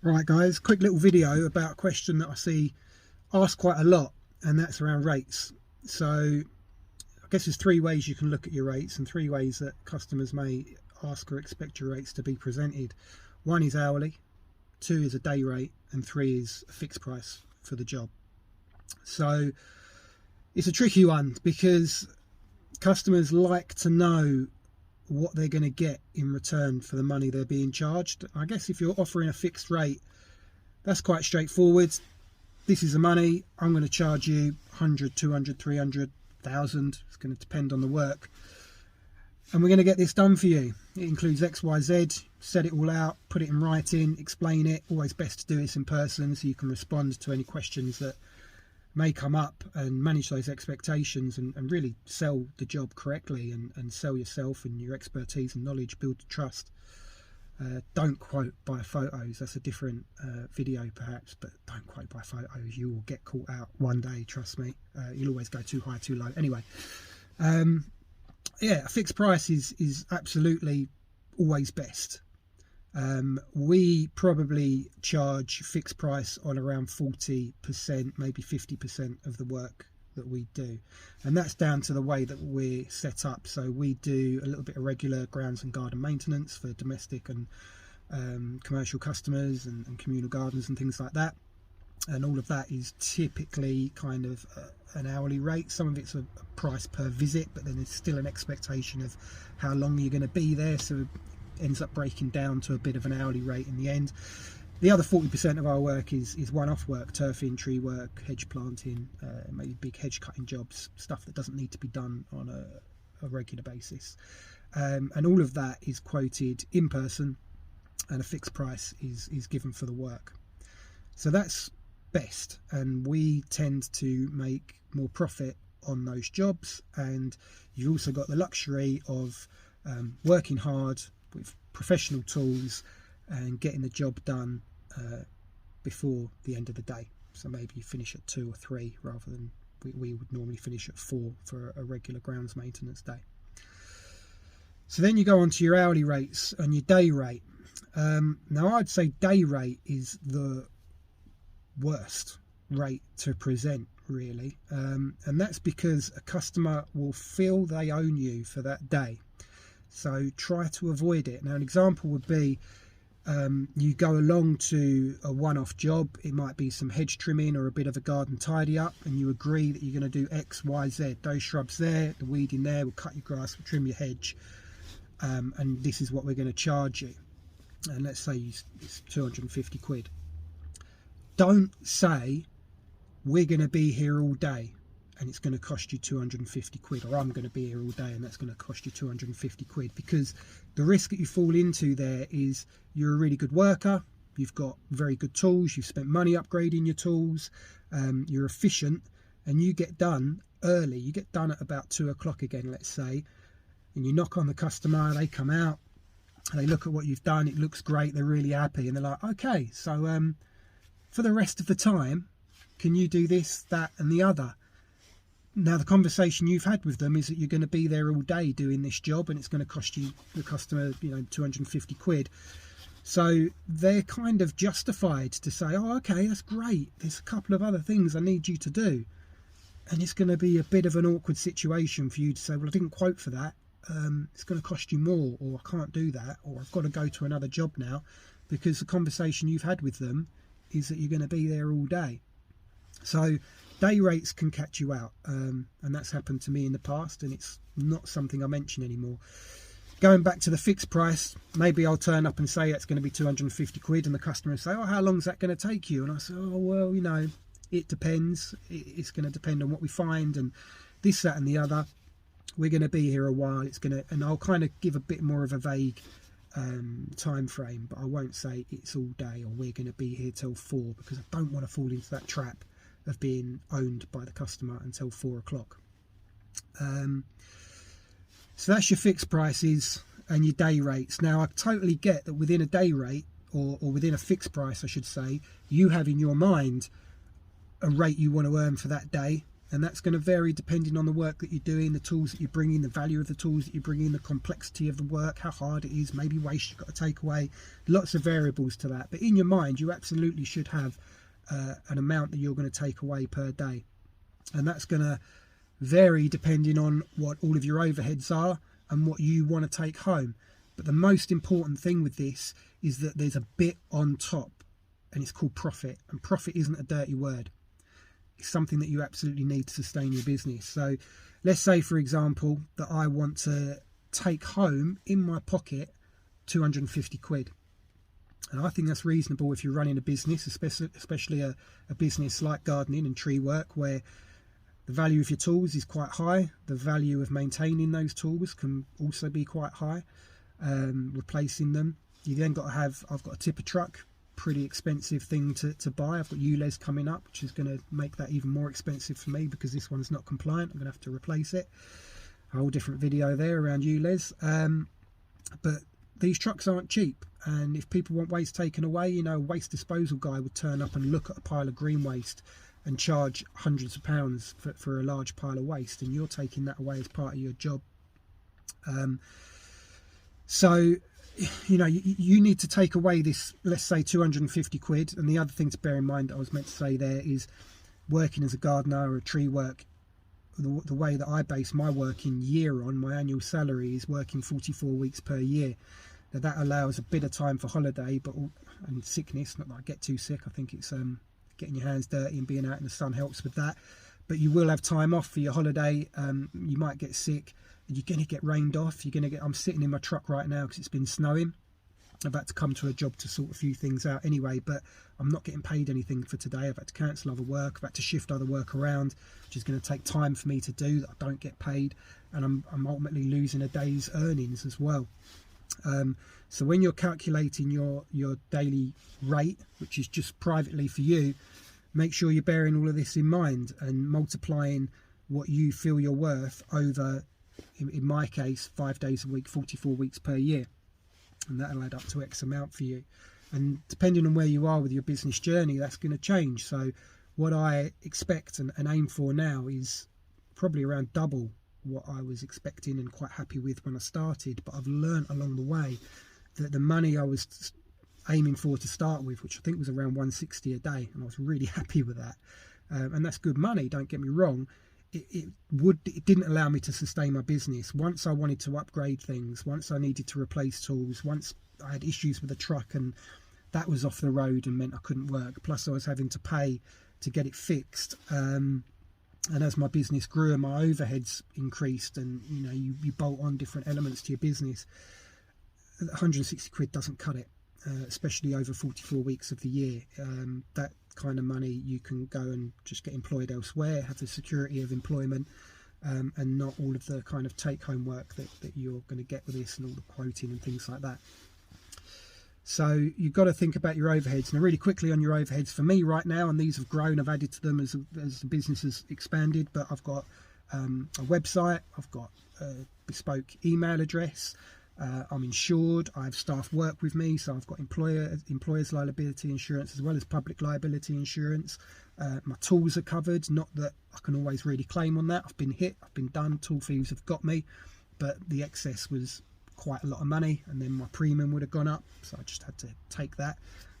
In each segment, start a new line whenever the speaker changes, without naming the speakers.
Right guys, quick little video about a question that I see asked quite a lot, and that's around rates. So I guess there's three ways you can look at your rates and three ways that customers may ask or expect your rates to be presented. One is hourly, two is a day rate, and three is a fixed price for the job. So it's a tricky one because customers like to know what they're going to get in return for the money they're being charged. I guess if you're offering a fixed rate, that's quite straightforward. This is the money, I'm going to charge you 100, 200, 300, 1,000. It's going to depend on the work. And we're going to get this done for you. It includes X, Y, Z. Set it all out, put it in writing, explain it. Always best to do this in person so you can respond to any questions that may come up and manage those expectations and really sell the job correctly and sell yourself and your expertise and knowledge, build trust. Don't quote by photos. That's a different video perhaps, but don't quote by photos. You will get caught out one day, trust me. You'll always go too high, too low. Anyway, yeah, a fixed price is absolutely always best. We probably charge fixed price on around 40%, maybe 50% of the work that we do, and that's down to the way that we're set up. So we do a little bit of regular grounds and garden maintenance for domestic and commercial customers and communal gardens and things like that, and all of that is typically kind of an hourly rate. Some of it's a price per visit, but then there's still an expectation of how long you're going to be there, so ends up breaking down to a bit of an hourly rate in the end. The other 40% of our work is one-off work, turfing, tree work, hedge planting, maybe big hedge cutting jobs, stuff that doesn't need to be done on a regular basis. And all of that is quoted in person, and a fixed price is given for the work. So that's best, and we tend to make more profit on those jobs. And you've also got the luxury of working hard with professional tools and getting the job done before the end of the day. So maybe you finish at 2 or 3 rather than we would normally finish at 4 for a regular grounds maintenance day. So then you go on to your hourly rates and your day rate. Now I'd say day rate is the worst rate to present, really, and that's because a customer will feel they own you for that day. So try to avoid it. Now an example would be you go along to a one-off job. It might be some hedge trimming or a bit of a garden tidy up, and you agree that you're going to do X, Y, Z. Those shrubs there, the weed in there, we'll cut your grass, we'll trim your hedge, and this is what we're going to charge you. And let's say it's 250 quid. Don't say we're going to be here all day and it's going to cost you 250 quid, or I'm going to be here all day and that's going to cost you 250 quid, because the risk that you fall into there is you're a really good worker, you've got very good tools, you've spent money upgrading your tools, you're efficient, and you get done early. You get done at about 2 o'clock again, let's say, and you knock on the customer, they come out, they look at what you've done, it looks great, they're really happy, and they're like, okay, so for the rest of the time, can you do this, that and the other? Now the conversation you've had with them is that you're going to be there all day doing this job and it's going to cost you, the customer, 250 quid. So they're kind of justified to say, oh, okay, that's great, there's a couple of other things I need you to do. And it's going to be a bit of an awkward situation for you to say, well, I didn't quote for that, it's going to cost you more, or I can't do that, or I've got to go to another job now, because the conversation you've had with them is that you're going to be there all day. So day rates can catch you out, and that's happened to me in the past, and it's not something I mention anymore. Going back to the fixed price, maybe I'll turn up and say it's going to be 250 quid, and the customer will say, oh, how long is that going to take you? And I say, oh, well, it depends. It's going to depend on what we find and this, that and the other. We're going to be here a while. And I'll kind of give a bit more of a vague time frame, but I won't say it's all day or we're going to be here till 4, because I don't want to fall into that trap of being owned by the customer until 4 o'clock. So that's your fixed prices and your day rates. Now I totally get that within a day rate, or within a fixed price I should say, you have in your mind a rate you want to earn for that day, And that's going to vary depending on the work that you're doing, the tools that you bring in, the value of the tools that you bring in, the complexity of the work, how hard it is, maybe waste you've got to take away. Lots of variables to that. But in your mind, you absolutely should have an amount that you're going to take away per day. And that's going to vary depending on what all of your overheads are and what you want to take home. But the most important thing with this is that there's a bit on top, and it's called profit. And profit isn't a dirty word. It's something that you absolutely need to sustain your business. So let's say, for example, that I want to take home in my pocket 250 quid. And I think that's reasonable if you're running a business, especially a business like gardening and tree work, where the value of your tools is quite high. The value of maintaining those tools can also be quite high, replacing them. You then got to have, I've got a tipper truck, pretty expensive thing to buy. I've got ULEZ coming up, which is going to make that even more expensive for me because this one's not compliant. I'm going to have to replace it. A whole different video there around ULEZ. But these trucks aren't cheap, and if people want waste taken away, you know, a waste disposal guy would turn up and look at a pile of green waste and charge hundreds of pounds for a large pile of waste, and you're taking that away as part of your job. So you know, you need to take away this, let's say 250 quid. And the other thing to bear in mind that I was meant to say there is working as a gardener or a tree work, the way that I base my working year on, my annual salary is working 44 weeks per year. Now that allows a bit of time for holiday and sickness. Not that I get too sick. I think it's getting your hands dirty and being out in the sun helps with that. But you will have time off for your holiday. You might get sick. You're going to get rained off. I'm sitting in my truck right now because it's been snowing. I've had to come to a job to sort a few things out anyway, but I'm not getting paid anything for today. I've had to cancel other work. I've had to shift other work around, which is going to take time for me to do that I don't get paid. And I'm ultimately losing a day's earnings as well. So when you're calculating your daily rate, which is just privately for you, make sure you're bearing all of this in mind and multiplying what you feel you're worth over, in my case, 5 days a week, 44 weeks per year. And that'll add up to X amount for you. And depending on where you are with your business journey, that's going to change. So what I expect and aim for now is probably around double what I was expecting and quite happy with when I started. But I've learned along the way that the money I was aiming for to start with, which I think was around 160 a day, and I was really happy with that. And that's good money, don't get me wrong. It didn't allow me to sustain my business. Once I wanted to upgrade things, once I needed to replace tools, once I had issues with the truck and that was off the road and meant I couldn't work, plus I was having to pay to get it fixed. And as my business grew and my overheads increased, and you know, you bolt on different elements to your business, 160 quid doesn't cut it, especially over 44 weeks of the year. That kind of money you can go and just get employed elsewhere, have the security of employment, and not all of the kind of take-home work that you're going to get with this and all the quoting and things like that. So you've got to think about your overheads. Now, really quickly on your overheads, for me right now, and these have grown, I've added to them as the business has expanded, but I've got a website, I've got a bespoke email address, I'm insured, I have staff work with me, so I've got employer's liability insurance as well as public liability insurance. My tools are covered, not that I can always really claim on that. I've been hit, I've been done, tool thieves have got me, but the excess was quite a lot of money, and then my premium would have gone up, so I just had to take that.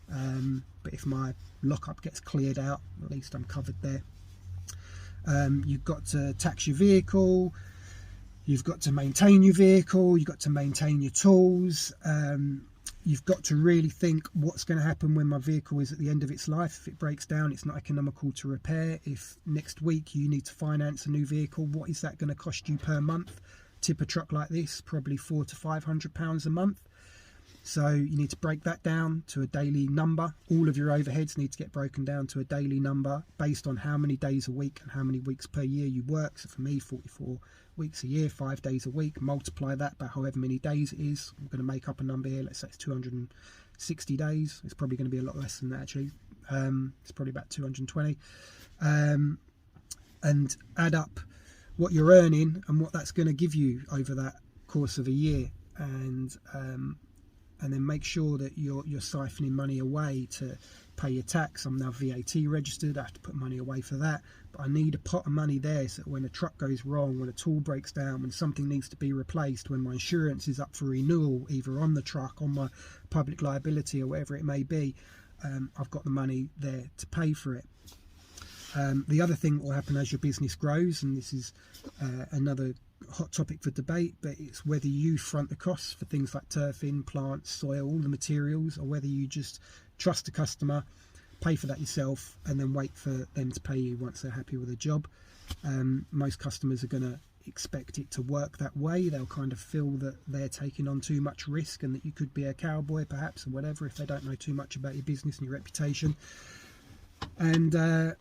But if my lockup gets cleared out, at least I'm covered there. You've got to tax your vehicle, you've got to maintain your vehicle, you've got to maintain your tools, you've got to really think what's going to happen when my vehicle is at the end of its life. If it breaks down, it's not economical to repair. If next week you need to finance a new vehicle, what is that going to cost you per month? Tip a truck like this, probably £400 to £500 a month. So you need to break that down to a daily number. All of your overheads need to get broken down to a daily number based on how many days a week and how many weeks per year you work. So for me, 44 weeks a year, 5 days a week, multiply that by however many days it is. I'm going to make up a number here. Let's say it's 260 days. It's probably going to be a lot less than that, actually. It's probably about 220. And add up what you're earning and what that's going to give you over that course of a year. And and then make sure that you're siphoning money away to pay your tax. I'm now VAT registered, I have to put money away for that, but I need a pot of money there so that when a truck goes wrong, when a tool breaks down, when something needs to be replaced, when my insurance is up for renewal, either on the truck, on my public liability or whatever it may be, I've got the money there to pay for it. The other thing that will happen as your business grows, and this is another hot topic for debate, but it's whether you front the costs for things like turfing, plants, soil, all the materials, or whether you just trust the customer, pay for that yourself, and then wait for them to pay you once they're happy with the job. Most customers are going to expect it to work that way. They'll kind of feel that they're taking on too much risk and that you could be a cowboy perhaps or whatever if they don't know too much about your business and your reputation. And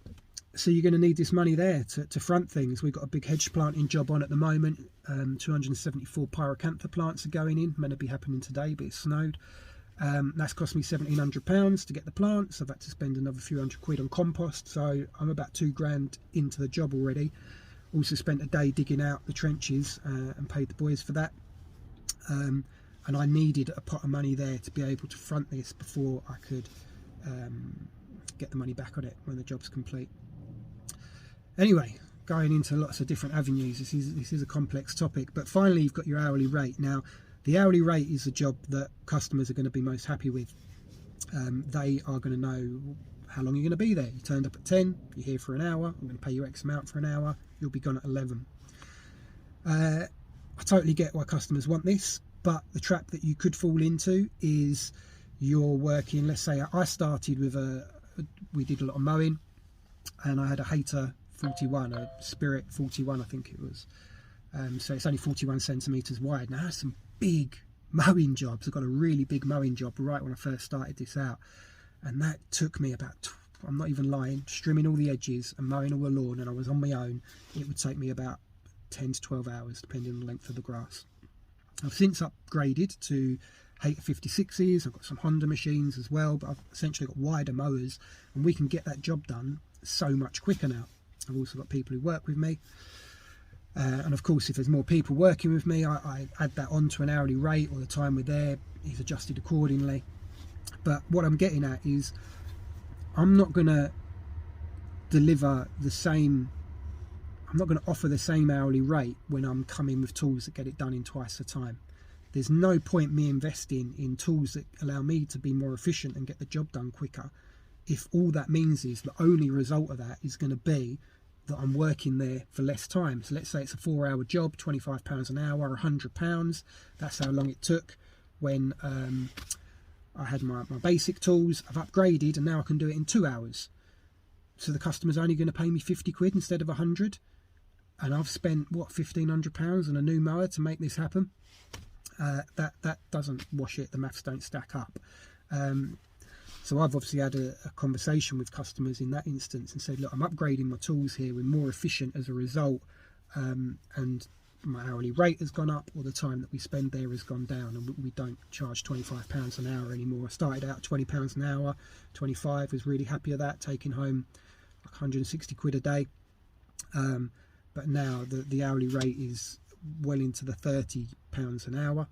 so you're going to need this money there to front things. We've got a big hedge planting job on at the moment. 274 pyracantha plants are going in, meant to be happening today, but it snowed. That's cost me £1,700 to get the plants. I've had to spend another few £100 on compost, so I'm about £2,000 into the job already. Also spent a day digging out the trenches and paid the boys for that. And I needed a pot of money there to be able to front this before I could get the money back on it when the job's complete. Anyway, going into lots of different avenues, this is a complex topic, but finally you've got your hourly rate. Now, the hourly rate is the job that customers are going to be most happy with. They are going to know how long you're going to be there. You turned up at 10, you're here for an hour, I'm going to pay you X amount for an hour, you'll be gone at 11. I totally get why customers want this, but the trap that you could fall into is you're working, let's say I started with we did a lot of mowing, and I had a Hater 41, a Spirit 41 I think it was. So it's only 41 centimetres wide. Now that's some big mowing jobs. I've got a really big mowing job right when I first started this out, and that took me about, I'm not even lying, trimming all the edges and mowing all the lawn, and I was on my own. It would take me about 10 to 12 hours depending on the length of the grass. I've since upgraded to Hater 56s. I've got some Honda machines as well, but I've essentially got wider mowers, and we can get that job done so much quicker now. I've also got people who work with me, and of course if there's more people working with me, I add that on to an hourly rate, or the time we're there is adjusted accordingly. But what I'm getting at is I'm not going to deliver the same, I'm not going to offer the same hourly rate when I'm coming with tools that get it done in twice the time. There's no point me investing in tools that allow me to be more efficient and get the job done quicker if all that means is the only result of that is going to be that I'm working there for less time. So let's say it's a 4-hour job, £25 an hour, £100. That's how long it took when I had my basic tools. I've upgraded and now I can do it in 2 hours. So the customer's only going to pay me 50 quid instead of 100. And I've spent, what, £1,500 on a new mower to make this happen? That doesn't wash it. The maths don't stack up. So I've obviously had a conversation with customers in that instance and said, look, I'm upgrading my tools here, we're more efficient as a result, and my hourly rate has gone up, or the time that we spend there has gone down, and we don't charge £25 an hour anymore. I started out £20 an hour, 25, was really happy with that, taking home like 160 quid a day, but now the hourly rate is well into the £30 an hour.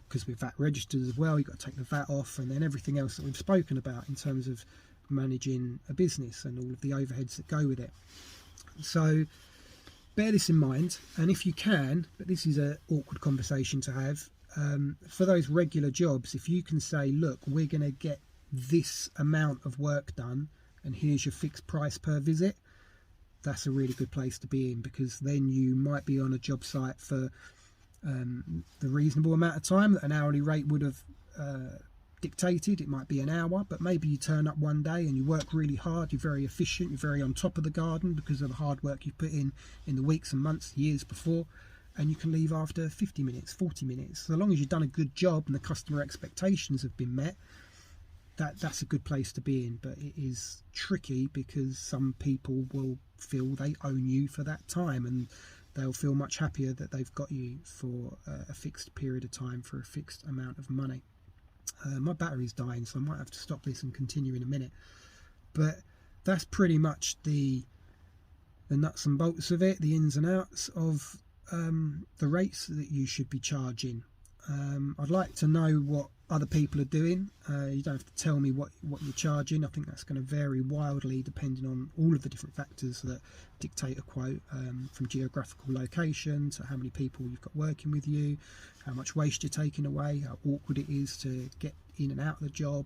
Because with VAT registered as well, you've got to take the VAT off, and then everything else that we've spoken about in terms of managing a business and all of the overheads that go with it. So bear this in mind, and if you can, but this is an awkward conversation to have, for those regular jobs, if you can say, look, we're going to get this amount of work done and here's your fixed price per visit, that's a really good place to be in, because then you might be on a job site for the reasonable amount of time that an hourly rate would have dictated. It might be an hour, but maybe you turn up one day and you work really hard, you're very efficient, you're very on top of the garden because of the hard work you've put in the weeks and months, years before, and you can leave after 50 minutes, 40 minutes. So long as you've done a good job and the customer expectations have been met, that's a good place to be in. But it is tricky because some people will feel they own you for that time, and they'll feel much happier that they've got you for a fixed period of time for a fixed amount of money. My battery's dying, so I might have to stop this and continue in a minute. But that's pretty much the nuts and bolts of it, the ins and outs of the rates that you should be charging. I'd like to know what other people are doing. You don't have to tell me what you're charging. I think that's going to vary wildly depending on all of the different factors that dictate a quote, from geographical location to how many people you've got working with you, how much waste you're taking away, how awkward it is to get in and out of the job,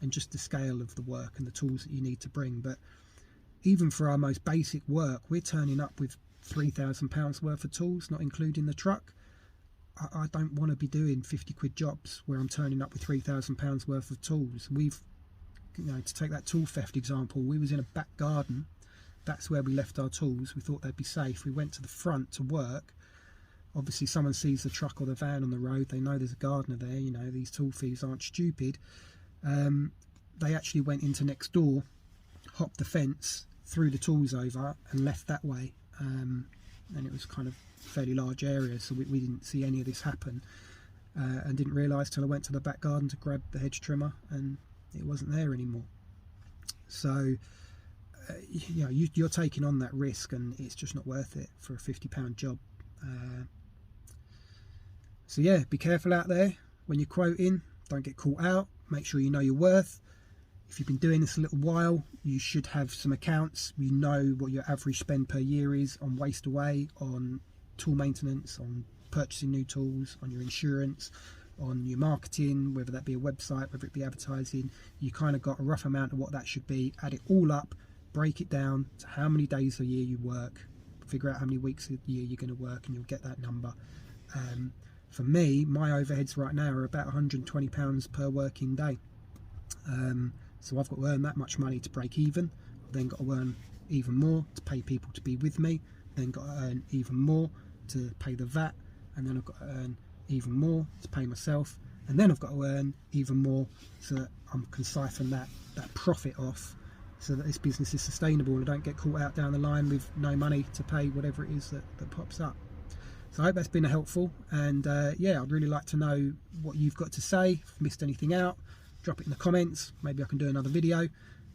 and just the scale of the work and the tools that you need to bring. But even for our most basic work, we're turning up with £3,000 worth of tools, not including the truck. I don't want to be doing 50 quid jobs where I'm turning up with £3,000 worth of tools. We've, to take that tool theft example, we was in a back garden. That's where we left our tools. We thought they'd be safe. We went to the front to work. Obviously someone sees the truck or the van on the road, they know there's a gardener there. These tool thieves aren't stupid. They actually went into next door, hopped the fence, threw the tools over and left that way. And it was kind of fairly large area, so we didn't see any of this happen, and didn't realise till I went to the back garden to grab the hedge trimmer and it wasn't there anymore. So you're taking on that risk, and it's just not worth it for a £50 job. So yeah, be careful out there when you're quoting. Don't get caught out. Make sure you know your worth. If you've been doing this a little while, you should have some accounts. You know what your average spend per year is on waste away, on tool maintenance, on purchasing new tools, on your insurance, on your marketing, whether that be a website, whether it be advertising. You kind of got a rough amount of what that should be. Add it all up, break it down to how many days a year you work, figure out how many weeks a year you're going to work, and you'll get that number. For me, my overheads right now are about £120 per working day. So I've got to earn that much money to break even. I've then got to earn even more to pay people to be with me. Then got to earn even more to pay the VAT. And then I've got to earn even more to pay myself. And then I've got to earn even more so that I can siphon that profit off, so that this business is sustainable and I don't get caught out down the line with no money to pay whatever it is that pops up. So I hope that's been helpful, and yeah, I'd really like to know what you've got to say. If I've missed anything out, drop it in the comments. Maybe I can do another video.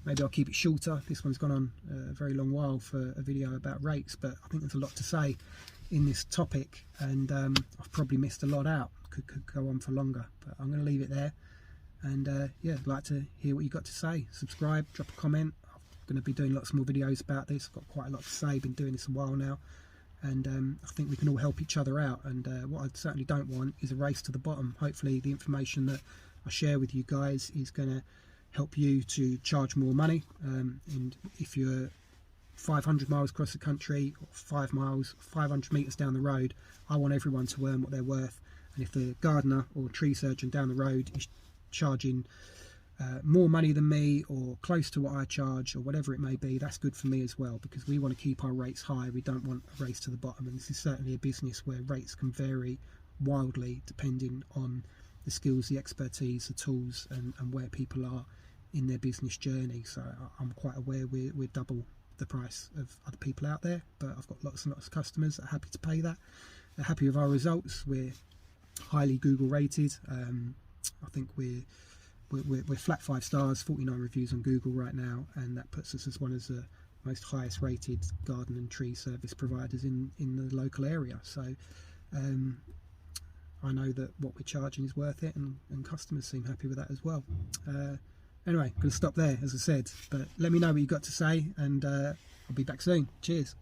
Maybe I'll keep it shorter. This one's gone on a very long while for a video about rates, but I think there's a lot to say in this topic, and I've probably missed a lot out. Could go on for longer, but I'm going to leave it there. And yeah, I'd like to hear what you've got to say. Subscribe, drop a comment. I'm going to be doing lots more videos about this. I've got quite a lot to say. Been doing this a while now, and I think we can all help each other out. And what I certainly don't want is a race to the bottom. Hopefully the information that I share with you guys is going to help you to charge more money. And if you're 500 miles across the country, or 5 miles, 500 metres down the road, I want everyone to earn what they're worth. And if the gardener or tree surgeon down the road is charging more money than me, or close to what I charge, or whatever it may be, that's good for me as well, because we want to keep our rates high. We don't want a race to the bottom, and this is certainly a business where rates can vary wildly depending on the skills, the expertise, the tools, and where people are in their business journey. So I'm quite aware we're double the price of other people out there, but I've got lots and lots of customers that are happy to pay that. They're happy with our results. We're highly Google rated. I think we're flat 5 stars, 49 reviews on Google right now, and that puts us as one of the most highest rated garden and tree service providers in the local area. So I know that what we're charging is worth it, and customers seem happy with that as well. Anyway, I'm going to stop there, as I said, but let me know what you've got to say, and I'll be back soon. Cheers.